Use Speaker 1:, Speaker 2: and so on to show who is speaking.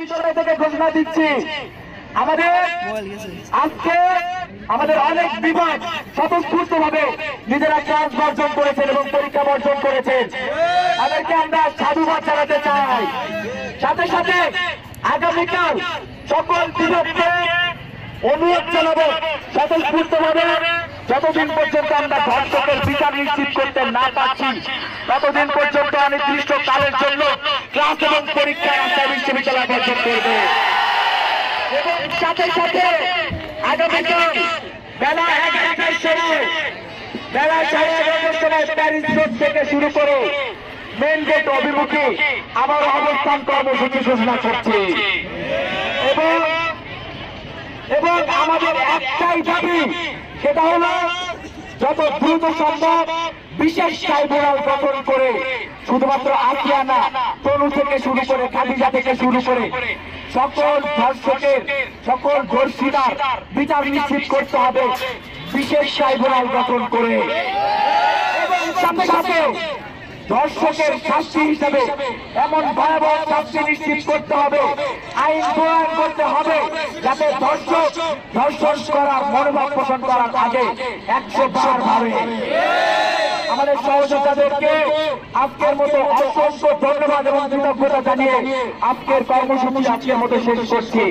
Speaker 1: বিশ্ববিদ্যালয় থেকে ঘোষণা দিচ্ছি, আমাদের আজকে আমাদের অনেক বিভাগ স্বতঃস্ফূর্তভাবে নিজেরা ক্লাস বর্জন করেছেন এবং পরীক্ষা বর্জন করেছেন। তাদেরকে আমরা সাধুবাদ জানাতে চাই। সাথে সাথে আগামীকাল সকল বিভাগকে অনুরোধ জানাবো স্বতঃস্ফূর্তভাবে যতদিন পর্যন্ত আমরা ধর্ষকের বিচার নিশ্চিত করতে না পারছি ততদিন পর্যন্ত অনির্দিষ্ট কালের জন্য ক্লাস এবং পরীক্ষা রাজশাহী বিশ্ববিদ্যালয় বর্জন করবে। এবং সাথে সাথে আগামীকাল বেলা 11টার সময় বেলা 11:30টার সময় প্যারিস রোড থেকে শুরু করে মেন গেট অভিমুখে আবার অবস্থান কর্মসূচি ঘোষণা করছে। এবং আমাদের একটাই দাবি, সেটা হলো যত দ্রুত সম্ভব বিশেষ ট্রাইব্যুনাল গঠন করে শুধুমাত্র আসিয়ানা, তনু থেকে শুরু করে খাদিজা থেকে শুরু করে সকল ধর্ষকের সকল ধর্ষিতার বিচার নিশ্চিত করতে হবে বিশেষ ট্রাইব্যুনাল গঠন করে। এবং সাথে সাথে ধর্ষকের শাস্তি হিসেবে এমন ভয়াবহ শাস্তি নিশ্চিত করতে হবে, আইন প্রয়োগ করতে হবে যাতে ধর্ষণ করার মনোভাব পোষণ করার আগে 100 বার ভাবে। আমাদের সহযোদ্ধাদেরকে আজকের মতো অসংখ্য ধন্যবাদ এবং কৃতজ্ঞতা জানিয়ে আজকের কর্মসূচি আজকের মতো শেষ করছি।